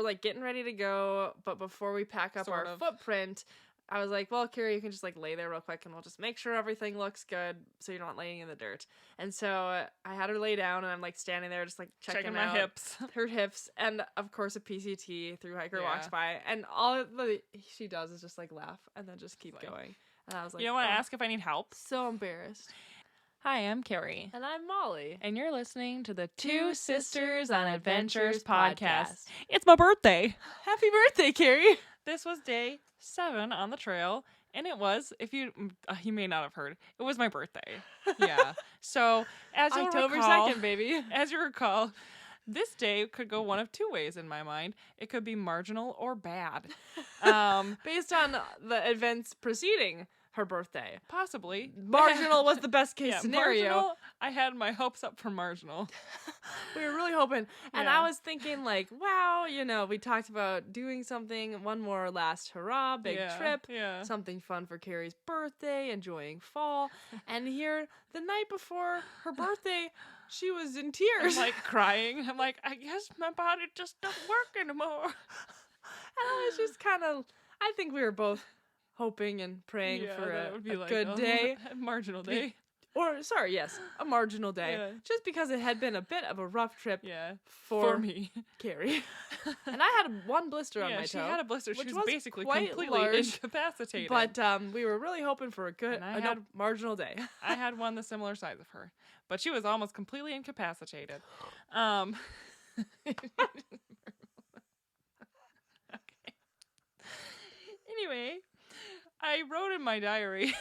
like getting ready to go, but before we pack up our footprint, I was like, well, Carrie, you can just like lay there real quick and we'll just make sure everything looks good so you're not laying in the dirt. And so I had her lay down and I'm like standing there just like checking my out hips. her hips. And of course a PCT through hiker walks by and all she does is just like laugh and then just keep going. And I was like, you don't want to ask if I need help? So embarrassed. Hi, I'm Carrie. And I'm Molly. And you're listening to the Two Sisters on Adventures podcast. It's my birthday. Happy birthday, Carrie. This was day 7 on the trail. And it was, if you may not have heard, it was my birthday. Yeah. So, as you October recall, 2nd, baby. As you recall, this day could go one of two ways in my mind. It could be marginal or bad. Based on the events preceding her birthday. Possibly. Marginal was the best case scenario. Marginal, I had my hopes up for marginal. We were really hoping. And I was thinking like, wow, we talked about doing something, one more last hurrah, big trip, something fun for Carrie's birthday, enjoying fall. And here, the night before her birthday, she was in tears. I'm like crying. I'm like, I guess my body just doesn't work anymore. And I was just kind of, I think we were both hoping and praying for a good day. A marginal day. A marginal day. Yeah. Just because it had been a bit of a rough trip for me. Carrie. And I had one blister on my toe. She had a blister. She was basically completely large, incapacitated. But we were really hoping for a marginal day. I had one the similar size of her. But she was almost completely incapacitated. Okay. Anyway, I wrote in my diary,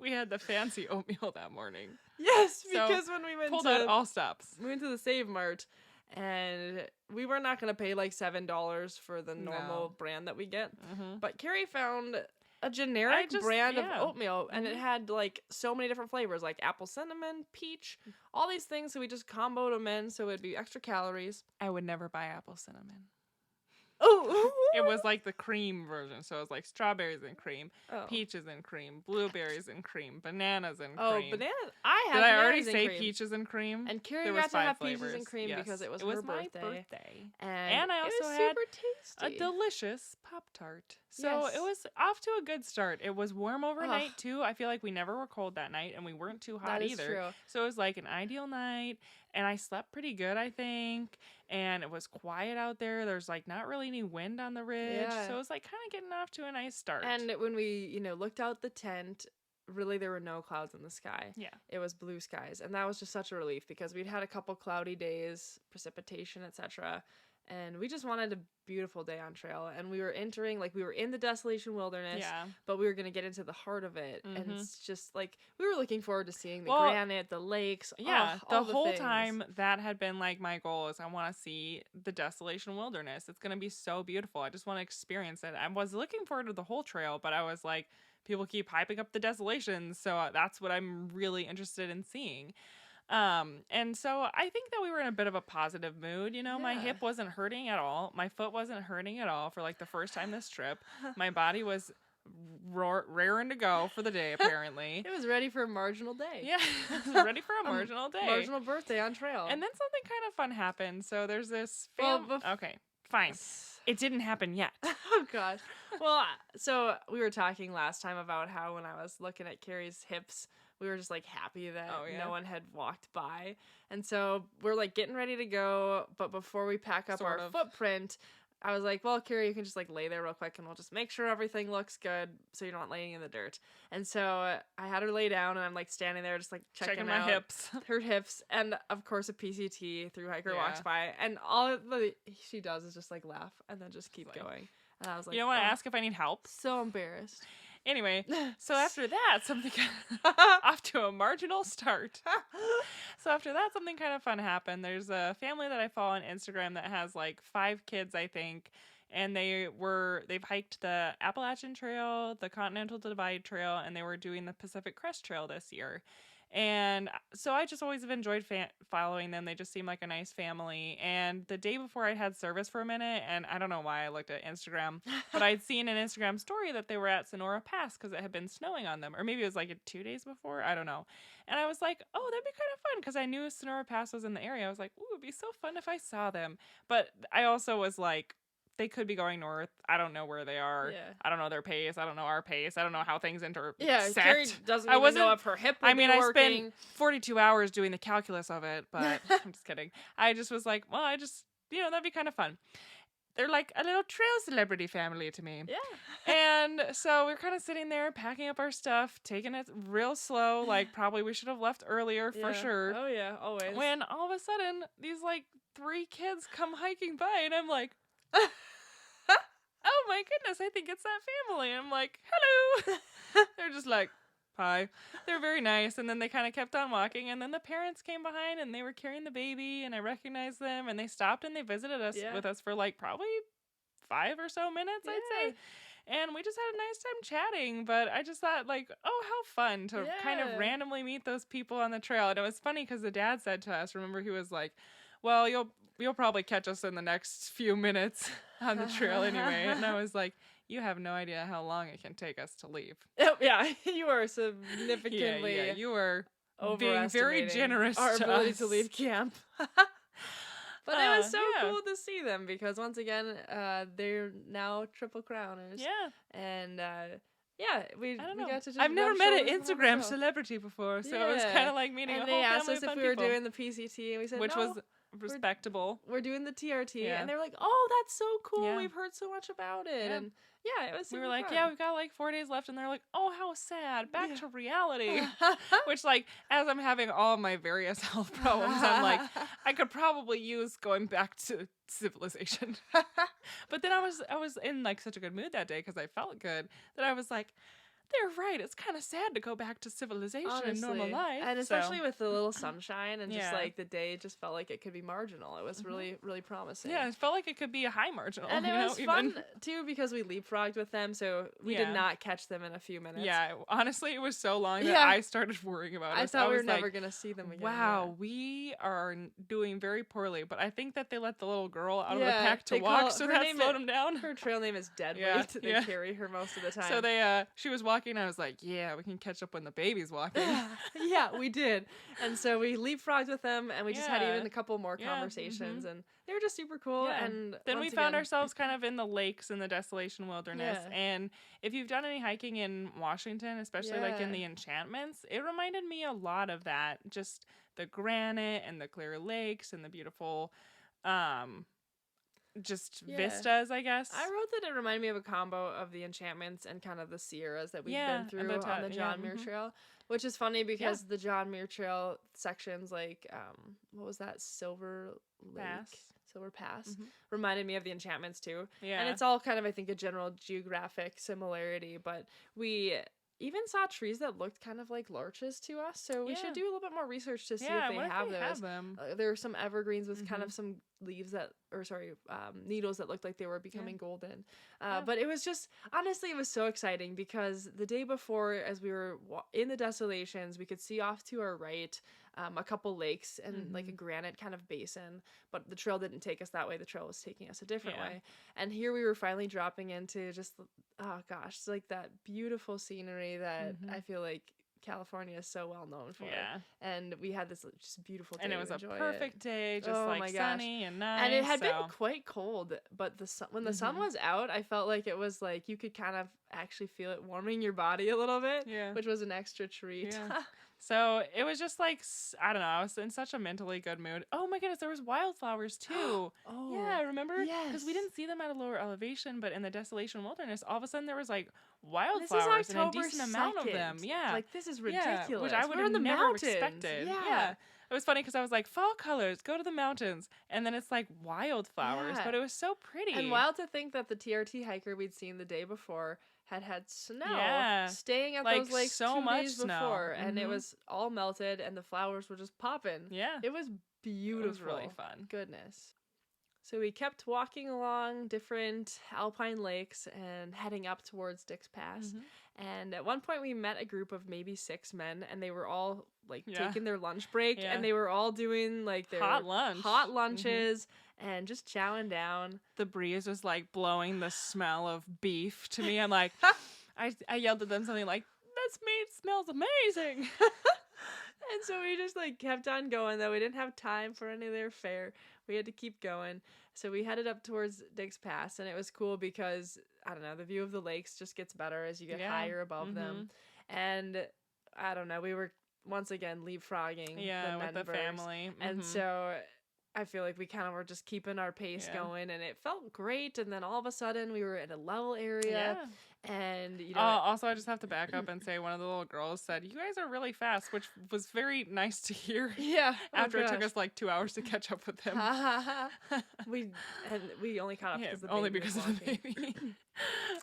we had the fancy oatmeal that morning. Yes, because when we pulled out all stops. We went to the Save Mart, and we were not going to pay like $7 for the normal brand that we get. Mm-hmm. But Carrie found a generic brand of oatmeal, and it had like so many different flavors, like apple cinnamon, peach, all these things. So we just comboed them in, so it'd be extra calories. I would never buy apple cinnamon. Oh, it was like the cream version. So it was like strawberries and cream, peaches and cream, blueberries and cream, bananas and cream. Oh, bananas! Did I already say peaches and cream? And Carrie got to have peaches and cream because it was her my birthday. And I also had a delicious Pop-Tart. So it was off to a good start. It was warm overnight too. I feel like we never were cold that night, and we weren't too hot either. True. So it was like an ideal night. And I slept pretty good, I think. And it was quiet out there. There's like not really any wind on the ridge. Yeah. So it was like kind of getting off to a nice start. And when we, looked out the tent, really there were no clouds in the sky. Yeah. It was blue skies. And that was just such a relief because we'd had a couple cloudy days, precipitation, etc. And we just wanted a beautiful day on trail. And we were we were in the Desolation Wilderness, but we were going to get into the heart of it. Mm-hmm. And it's just like, we were looking forward to seeing the granite, the lakes. Yeah, all the whole time that had been like my goal is I want to see the Desolation Wilderness. It's going to be so beautiful. I just want to experience it. I was looking forward to the whole trail, but I was like, people keep hyping up the Desolations. So that's what I'm really interested in seeing. And so I think that we were in a bit of a positive mood. My hip wasn't hurting at all. My foot wasn't hurting at all for like the first time this trip. My body was raring to go for the day, apparently. It was ready for a marginal day. Yeah, it was ready for a marginal day. Marginal birthday on trail. And then something kind of fun happened. So there's this okay, fine. It didn't happen yet. Oh, gosh. Well, so we were talking last time about how when I was looking at Carrie's hips, we were just like happy that no one had walked by. And so we're like getting ready to go. But before we pack up our footprint, I was like, well, Carrie, you can just like lay there real quick and we'll just make sure everything looks good so you're not laying in the dirt. And so I had her lay down and I'm like standing there just like checking my out hips. Her hips. And of course a PCT through hiker walks by. And all she does is just like laugh and then just keep going. And I was like, you don't want to ask if I need help? So embarrassed. Anyway, so after that, something off to a marginal start. So after that, something kind of fun happened. There's a family that I follow on Instagram that has like 5 kids, I think, and they've hiked the Appalachian Trail, the Continental Divide Trail, and they were doing the Pacific Crest Trail this year. And so I just always have enjoyed following them. They just seem like a nice family. And the day before I had service for a minute, and I don't know why I looked at Instagram, but I'd seen an Instagram story that they were at Sonora Pass because it had been snowing on them. Or maybe it was like 2 days before. I don't know. And I was like, oh, that'd be kind of fun because I knew Sonora Pass was in the area. I was like, ooh, it'd be so fun if I saw them. But I also was like, they could be going north. I don't know where they are. Yeah. I don't know their pace. I don't know our pace. I don't know how things intersect. Yeah, Carrie doesn't even know if her hip will be working. I spent 42 hours doing the calculus of it, but I'm just kidding. I just was like, well, that'd be kind of fun. They're like a little trail celebrity family to me. Yeah. And so we're kind of sitting there packing up our stuff, taking it real slow. Like, probably we should have left earlier for sure. Oh, yeah, always. When all of a sudden, these like 3 kids come hiking by, and I'm like, oh my goodness, I think it's that family. And I'm like, hello. They're just like, hi. They're very nice. And then they kind of kept on walking. And then the parents came behind and they were carrying the baby. And I recognized them. And they stopped and they visited us with us for like probably 5 or so minutes, I'd say. And we just had a nice time chatting. But I just thought like, oh, how fun to kind of randomly meet those people on the trail. And it was funny because the dad said to us, remember, he was like, well, you'll probably catch us in the next few minutes on the trail anyway. And I was like, you have no idea how long it can take us to leave. Oh, yeah, you are significantly yeah, you are being very generous our to ability us. to leave camp. But it was so cool to see them because once again, they're now Triple Crowners. Yeah. And we got to just I've never met an Instagram celebrity before, so it was kind of like meeting a whole family of fun people. And they asked us if we were doing the PCT, and we said which was respectable. We're doing the TRT, and they were like, "Oh, that's so cool! Yeah. We've heard so much about it." Yeah. And it was. We were like, fun. "Yeah, we've got like 4 days left," and they're like, "Oh, how sad! Back to reality." Which, like, as I'm having all my various health problems, I'm like, I could probably use going back to civilization. But then I was in like such a good mood that day because I felt good that I was like, they're right. It's kind of sad to go back to civilization and normal life. And especially with the little sunshine and just like the day just felt like it could be marginal. It was really, really promising. Yeah, it felt like it could be a high marginal. And it was fun too because we leapfrogged with them, so we did not catch them in a few minutes. Yeah, honestly, it was so long that I started worrying about us. I thought we were never going to see them again. Wow, we are doing very poorly, but I think that they let the little girl out of the pack to walk, so that slowed them down. Her trail name is Deadweight. They carry her most of the time. So she was walking. I was like, yeah, we can catch up when the baby's walking. Yeah, we did. And so we leapfrogged with them, and we just had even a couple more conversations, and they were just super cool. Yeah. And then we found ourselves kind of in the lakes in the Desolation Wilderness. And if you've done any hiking in Washington, especially like in the Enchantments, it reminded me a lot of that. Just the granite and the clear lakes and the beautiful vistas, I guess. I wrote that it reminded me of a combo of the Enchantments and kind of the Sierras that we've been through on the John Muir Trail, which is funny because the John Muir Trail sections, like, what was that, Silver Pass, reminded me of the Enchantments too. Yeah. And it's all kind of, I think, a general geographic similarity, but we even saw trees that looked kind of like larches to us, so we should do a little bit more research to see if they have those. There were some evergreens with kind of some leaves needles that looked like they were becoming golden. But it was just, honestly, it was so exciting because the day before, as we were in the Desolations, we could see off to our right a couple lakes and like a granite kind of basin, but the trail didn't take us that way. The trail was taking us a different way. And here we were finally dropping into just, oh gosh, it's like that beautiful scenery that I feel like California is so well known for. Yeah. And we had this just beautiful day. And it was a perfect day, just sunny and nice. And it had been quite cold, but when the sun was out, I felt like it was like you could kind of actually feel it warming your body a little bit, which was an extra treat. Yeah. So it was just like, I don't know, I was in such a mentally good mood. Oh my goodness, there was wildflowers too. Yeah, remember? Yes. Because we didn't see them at a lower elevation, but in the Desolation Wilderness, all of a sudden there was like wildflowers and a decent amount of them. Yeah. Like, this is ridiculous. Yeah, which I would have never expected. Yeah. It was funny because I was like, fall colors, go to the mountains. And then it's like wildflowers, but it was so pretty. And wild to think that the TRT hiker we'd seen the day before had snow staying at those lakes so 2 days before, and it was all melted and the flowers were just popping. Yeah. It was beautiful. It was really fun. Goodness. So we kept walking along different alpine lakes and heading up towards Dick's Pass. And at one point we met a group of maybe 6 men, and they were all like taking their lunch break and they were all doing like their hot lunches and just chowing down. The breeze was like blowing the smell of beef to me. I'm like, I yelled at them something like, "This meat smells amazing." And so we just like kept on going, though we didn't have time for any of their fare. We had to keep going. So we headed up towards Diggs Pass, and it was cool because, I don't know, the view of the lakes just gets better as you get higher above them. And I don't know, we were once again leapfrogging with the family. And so I feel like we kind of were just keeping our pace going, and it felt great. And then all of a sudden we were in a level area. And, you know, also, I just have to back up and say one of the little girls said, "You guys are really fast," which was very nice to hear. Yeah. After it took us like 2 hours to catch up with them. we only caught up because of the baby.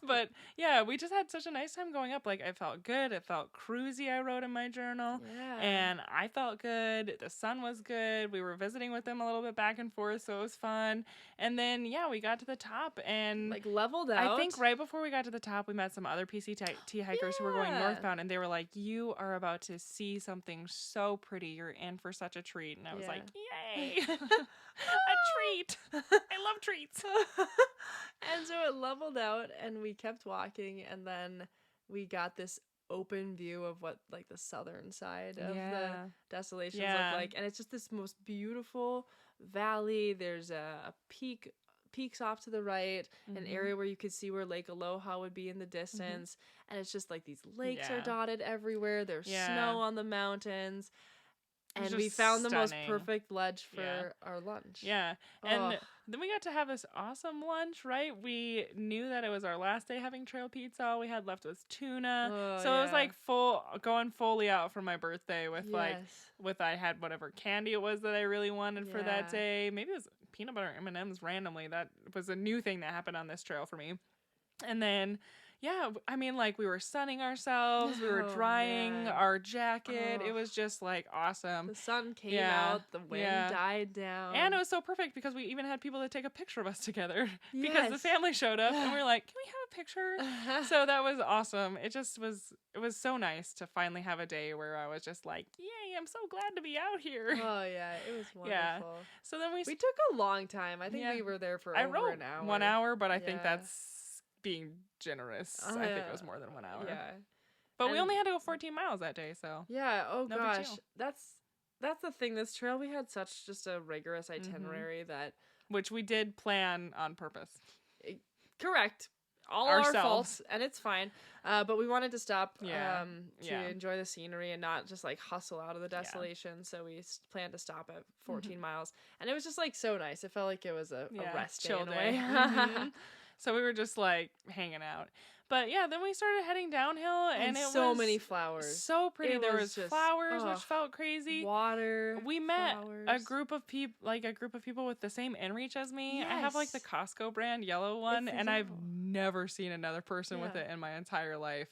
But yeah, we just had such a nice time going up. Like, I felt good. It felt cruisy, I wrote in my journal. Yeah. And I felt good. The sun was good. We were visiting with them a little bit back and forth, so it was fun. And then, we got to the top and like leveled out. I think right before we got to the top, we met some other PCT hikers who were going northbound, and they were like, "You are about to see something so pretty. You're in for such a treat." And I was like, "Yay." A treat. I love treats. And so it leveled out, and we kept walking, and then we got this open view of what like the southern side of the Desolations look like, and it's just this most beautiful valley. There's a peaks off to the right, an area where you could see where Lake Aloha would be in the distance, and it's just like these lakes are dotted everywhere. There's snow on the mountains. And we found the most perfect ledge for our lunch. Yeah. And then we got to have this awesome lunch, right? We knew that it was our last day having trail pizza. All we had left was tuna. So it was like going fully out for my birthday with I had whatever candy it was that I really wanted for that day. Maybe it was peanut butter M&Ms randomly. That was a new thing that happened on this trail for me. And then I mean, like, we were sunning ourselves, we were drying our jacket. It was just, like, awesome. The sun came out, the wind died down. And it was so perfect because we even had people to take a picture of us together because the family showed up and we were like, "Can we have a picture?" So that was awesome. It was so nice to finally have a day where I was just like, "Yay, I'm so glad to be out here." Oh, yeah, it was wonderful. Yeah. So then we took a long time. I think we were there for over an hour. 1 hour, but I think that's being generous. I think it was more than 1 hour. Yeah. But we only had to go 14 miles that day, so. Yeah, gosh. That's the thing. This trail, we had such just a rigorous itinerary that... Which we did plan on purpose. Correct. All our faults, and it's fine. But we wanted to stop to enjoy the scenery and not just like hustle out of the desolation. So we planned to stop at 14 miles. And it was just like so nice. It felt like it was a rest day in a way. So we were just like hanging out. But then we started heading downhill, and it was so many flowers. So pretty. There was flowers, which felt crazy. Water. We met a group of people with the same inReach as me. I have like the Costco brand yellow one, and I've never seen another person with it in my entire life.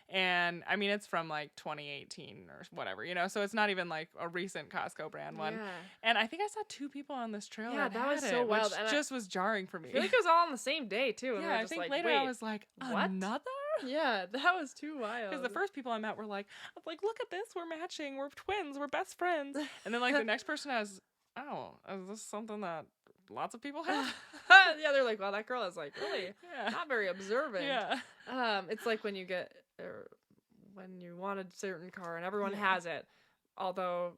And I mean, it's from like 2018 or whatever, so it's not even like a recent Costco brand one. And I think I saw 2 people on this trail that was so wild, and just was jarring for me. I feel like it was all on the same day too. And I think later I was like, another? Yeah, that was too wild. Because the first people I met were like, look at this, we're matching, we're twins, we're best friends. And then like the next person has, is this something that lots of people have? Yeah, they're like, wow, that girl is like really not very observant. Yeah. It's like when you want a certain car and everyone has it, although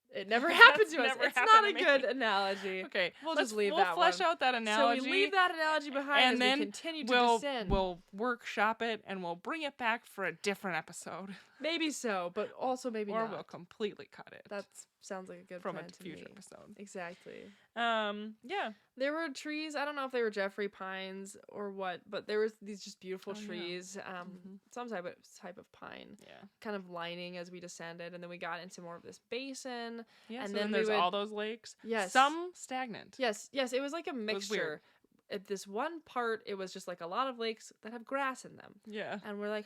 it never happened to us. It's not a good analogy. Okay, we'll just leave that one. We'll flesh out that analogy. So we leave that analogy behind and then we continue to descend. We'll workshop it and we'll bring it back for a different episode. Maybe so, but also maybe not. Or we'll completely cut it. That sounds like a good from plan a future episode. Exactly. Yeah. There were trees. I don't know if they were Jeffrey pines or what, but there was these just beautiful trees. Some type of pine. Yeah. Kind of lining as we descended, and then we got into more of this basin. Yeah. And so then there's all those lakes. Yes. Some stagnant. Yes. It was like a mixture. At this one part, it was just like a lot of lakes that have grass in them. Yeah. And we're like,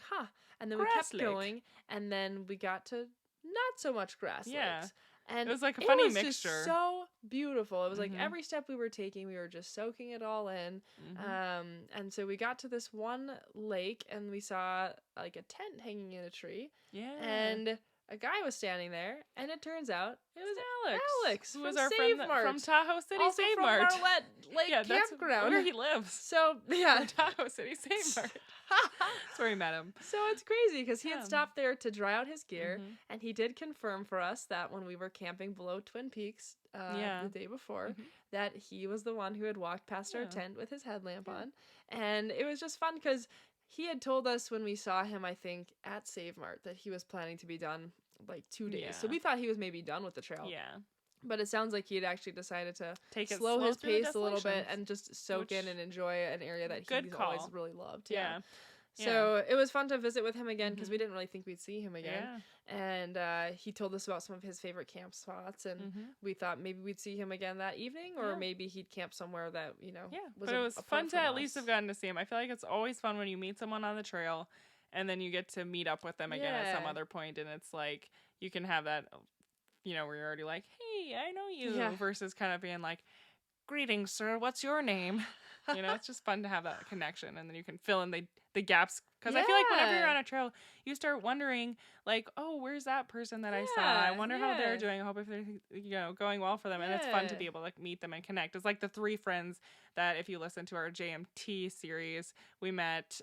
And then we kept going, and then we got to not so much grass lakes. And it was like a funny mixture. Just so beautiful. It was like every step we were taking, we were just soaking it all in. And so we got to this one lake, and we saw like a tent hanging in a tree. Yeah. And a guy was standing there, and it turns out it was Alex who from was our Save friend Mart. from Tahoe City Also Save from Mart. Marlette Lake Campground. That's where he lives. So, yeah. Tahoe City Save Mart. That's where we met him. So it's crazy because he had stopped there to dry out his gear, and he did confirm for us that when we were camping below Twin Peaks the day before, that he was the one who had walked past our tent with his headlamp on. And it was just fun because he had told us when we saw him, I think, at Save Mart, that he was planning to be done like 2 days. So we thought he was maybe done with the trail. Yeah. But it sounds like he had actually decided to slow his pace a little bit and just soak in and enjoy an area that he's always really loved. Yeah. So it was fun to visit with him again because we didn't really think we'd see him again. Yeah. And he told us about some of his favorite camp spots, and we thought maybe we'd see him again that evening, or maybe he'd camp somewhere that, but it was fun to at least have gotten to see him. I feel like it's always fun when you meet someone on the trail and then you get to meet up with them again at some other point, and it's like you can have that, where you're already like, hey, I know you, versus kind of being like, greetings, sir, what's your name? It's just fun to have that connection, and then you can fill in the gaps. Because I feel like whenever you're on a trail, you start wondering, like, oh, where's that person that I saw? I wonder how they're doing. I hope if they're, going well for them. And it's fun to be able to meet them and connect. It's like the 3 friends that, if you listen to our JMT series, we met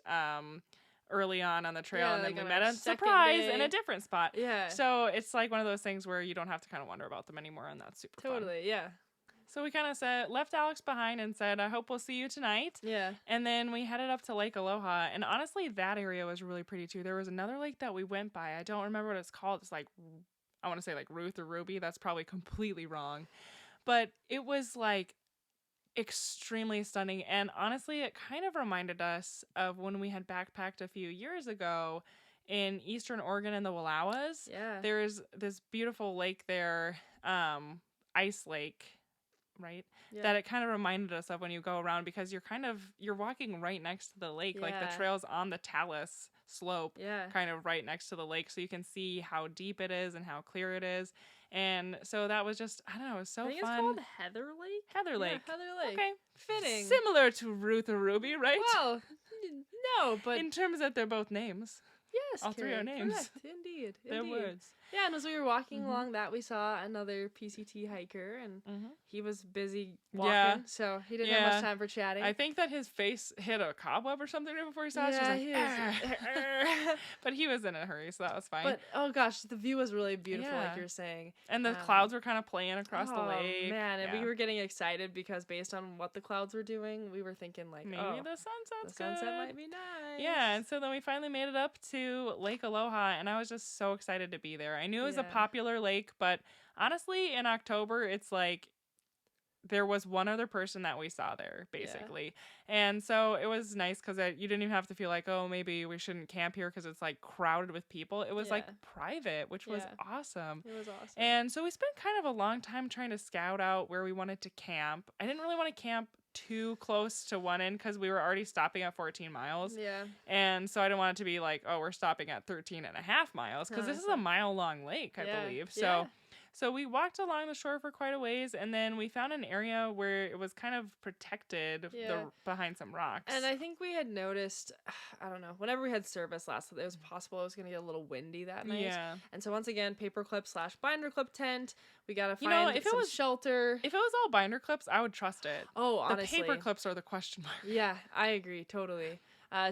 early on the trail, and then we met on surprise in a different spot. Yeah. So it's like one of those things where you don't have to kind of wonder about them anymore, and that's super fun. Totally, yeah. So we kind of left Alex behind and said, I hope we'll see you tonight. Yeah. And then we headed up to Lake Aloha. And honestly, that area was really pretty too. There was another lake that we went by. I don't remember what it's called. It's like, I want to say like Ruth or Ruby. That's probably completely wrong. But it was like extremely stunning. And honestly, it kind of reminded us of when we had backpacked a few years ago in Eastern Oregon in the Wallowas. Yeah. There's this beautiful lake there, Ice Lake. Right? Yeah. That it kind of reminded us of when you go around, because you're walking right next to the lake. Like the trail's on the talus slope, kind of right next to the lake. So you can see how deep it is and how clear it is. And so that was just, I don't know, it was so fun. It's called Heather Lake? Heather Lake. Yeah, Heather Lake. Okay. Fitting. Similar to Ruth or Ruby, right? Well, no, but... in terms that they're both names. Yes, all Carrie, 3 are names. Correct. Indeed. They're words. Yeah, and as we were walking along that, we saw another PCT hiker, and he was busy walking, so he didn't have much time for chatting. I think that his face hit a cobweb or something before he saw us. But he was in a hurry, so that was fine. But, oh gosh, the view was really beautiful, like you're saying. And the clouds were kind of playing across the lake. Man, and we were getting excited because based on what the clouds were doing, we were thinking like, maybe the sunset's good. The sunset might be nice. Yeah, and so then we finally made it up to Lake Aloha, and I was just so excited to be there. I knew it was a popular lake, but honestly, in October, it's like there was one other person that we saw there, basically. Yeah. And so it was nice because you didn't even have to feel like, oh, maybe we shouldn't camp here because it's like crowded with people. It was like private, which was awesome. It was awesome. And so we spent kind of a long time trying to scout out where we wanted to camp. I didn't really want to camp too close to one end because we were already stopping at 14 miles. Yeah. And so I didn't want it to be like, oh, we're stopping at 13 and a half miles because this is a mile-long lake, I believe. So we walked along the shore for quite a ways, and then we found an area where it was kind of protected behind some rocks. And I think we had noticed, I don't know, whenever we had service last, it was possible it was going to get a little windy that night. Yeah. And so once again, paperclip/binder clip tent. We got to find some shelter. If it was all binder clips, I would trust it. Oh, honestly. The paper clips are the question mark. Yeah, I agree, totally.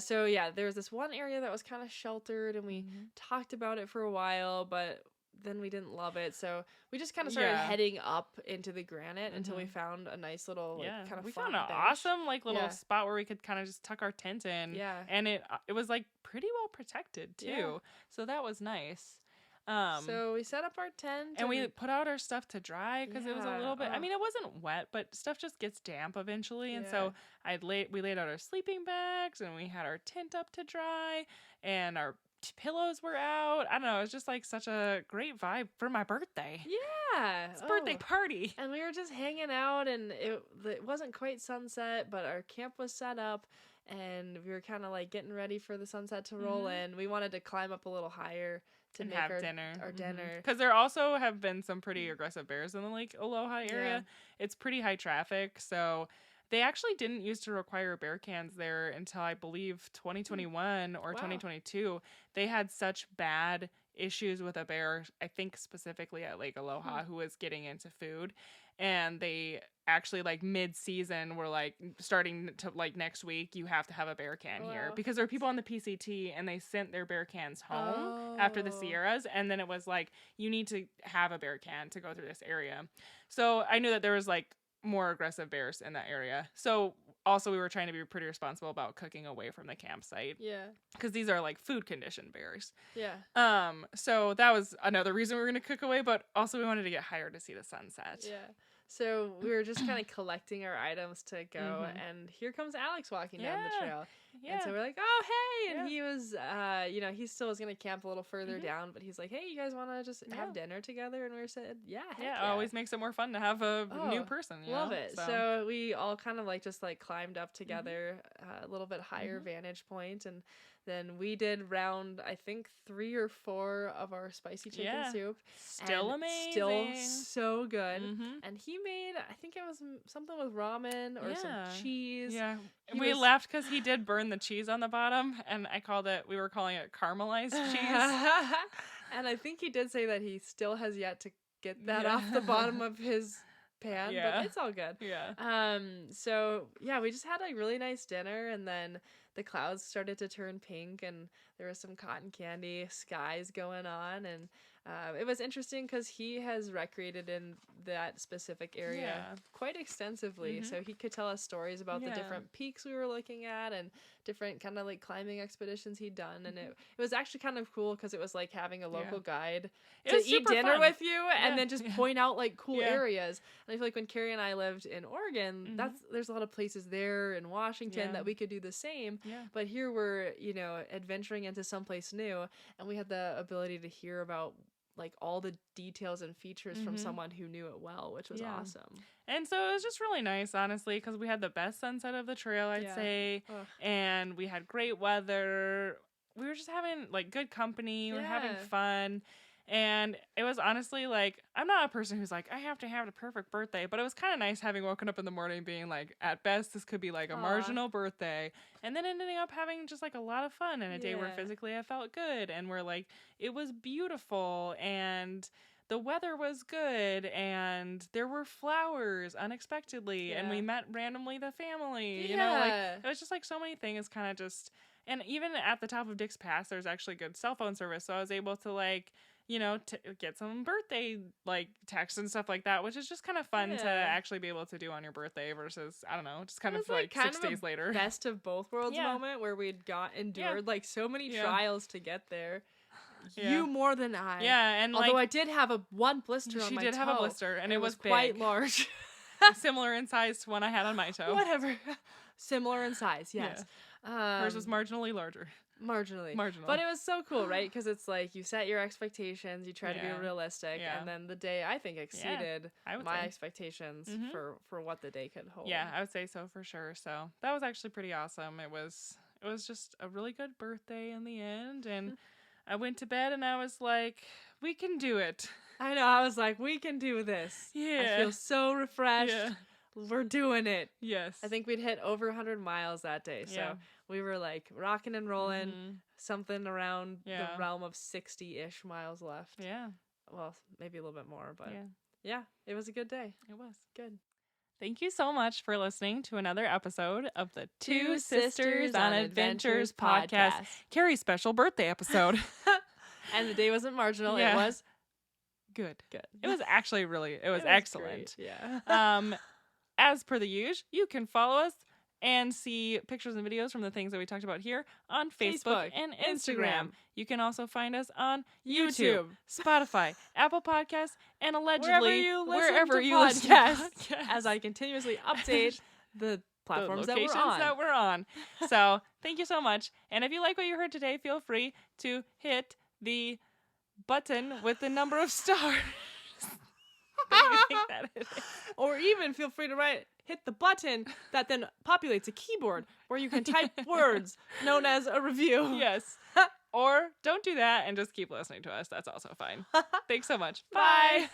So yeah, there was this one area that was kind of sheltered, and we talked about it for a while, but then we didn't love it, so we just kind of started heading up into the granite until we found a nice little kind of we found an awesome little spot where we could kind of just tuck our tent in. Yeah, and it was like pretty well protected too, so that was nice. So we set up our tent and we put out our stuff to dry because it was a little bit. I mean, it wasn't wet, but stuff just gets damp eventually, and so we laid out our sleeping bags and we had our tent up to dry and our pillows were out. I don't know. It was just like such a great vibe for my birthday. Yeah. It's a birthday party. And we were just hanging out, and it wasn't quite sunset, but our camp was set up, and we were kind of like getting ready for the sunset to roll in. We wanted to climb up a little higher to make our dinner. Because there also have been some pretty aggressive bears in the Lake Aloha area. Yeah. It's pretty high traffic, so they actually didn't used to require bear cans there until I believe 2021 or 2022. They had such bad issues with a bear, I think specifically at Lake Aloha, who was getting into food. And they actually, like, mid-season were like, starting to, like, next week, you have to have a bear can here. Because there were people on the PCT, and they sent their bear cans home after the Sierras. And then it was like, you need to have a bear can to go through this area. So I knew that there was, like, more aggressive bears in that area. So also we were trying to be pretty responsible about cooking away from the campsite. Yeah. Because these are, like, food conditioned bears. Yeah. So that was another reason we were going to cook away, but also we wanted to get higher to see the sunset. Yeah. So we were just kind of collecting our items to go, and here comes Alex walking down the trail. Yeah. And so we're like, oh, hey. And he was, he still was going to camp a little further down, but he's like, hey, you guys want to just have dinner together? And we said, yeah. It always makes it more fun to have a new person. Love it. So we all kind of, like, just, like, climbed up together, a little bit higher vantage point, and then we did round, I think, 3 or 4 of our spicy chicken soup. Still amazing. Still so good. And he made, I think it was something with ramen or some cheese. Yeah. We laughed because he did burn the cheese on the bottom, and we were calling it caramelized cheese. And I think he did say that he still has yet to get that off the bottom of his pan, but it's all good. Yeah. So yeah, we just had a really nice dinner, and then the clouds started to turn pink, and there was some cotton candy skies going on, and it was interesting because he has recreated in that specific area quite extensively. So he could tell us stories about the different peaks we were looking at and different kind of, like, climbing expeditions he'd done. And it was actually kind of cool because it was like having a local guide to eat dinner with you and then just point out, like, cool areas. And I feel like when Carrie and I lived in Oregon, there's a lot of places there in Washington that we could do the same. But here we're, adventuring into someplace new, and we had the ability to hear about, like, all the details and features from someone who knew it well, which was awesome. And so it was just really nice, honestly, because we had the best sunset of the trail, I'd say. And we had great weather. We were just having, like, good company. We were having fun. And it was honestly, like, I'm not a person who's like, I have to have the perfect birthday, but it was kind of nice having woken up in the morning being like, at best, this could be like a marginal birthday. And then ending up having just, like, a lot of fun and a day where physically I felt good. And where, like, it was beautiful and the weather was good and there were flowers unexpectedly and we met randomly the family, you know, like, it was just, like, so many things kind of just, and even at the top of Dick's Pass, there's actually good cell phone service. So I was able to, like, get some birthday, like, texts and stuff like that, which is just kind of fun to actually be able to do on your birthday versus, I don't know, just kind of like 6 days later. Best of both worlds moment where we'd endured like so many trials to get there. You more than I. Yeah, and although I did have one blister on my toe. She did have a blister, and it was quite large. Similar in size to one I had on my toe. Whatever. Similar in size, yes. Hers was marginally larger. Marginal. But it was so cool, right? Because it's like you set your expectations, you try to be realistic, and then the day, I think, exceeded my expectations for what the day could hold. Yeah, I would say so for sure. So that was actually pretty awesome. It was just a really good birthday in the end, and I went to bed and I was like, we can do it. I know, I was like, we can do this. Yeah. I feel so refreshed. Yeah. We're doing it. Yes. I think we'd hit over 100 miles that day. So we were, like, rocking and rolling, something around the realm of 60-ish miles left. Yeah. Well, maybe a little bit more, but yeah, it was a good day. It was. Good. Thank you so much for listening to another episode of the Two Sisters on Adventures podcast. Carrie's special birthday episode. And the day wasn't marginal. It was good. It was actually it was excellent. Great. Yeah. As per the usual, you can follow us and see pictures and videos from the things that we talked about here on Facebook and Instagram. You can also find us on YouTube, Spotify, Apple Podcasts, and allegedly wherever you listen to podcasts. As I continuously update the platforms that we're on. So thank you so much. And if you like what you heard today, feel free to hit the button with the number of stars. Or even feel free to hit the button that then populates a keyboard where you can type words known as a review. Yes. Or don't do that and just keep listening to us. That's also fine. Thanks so much. Bye.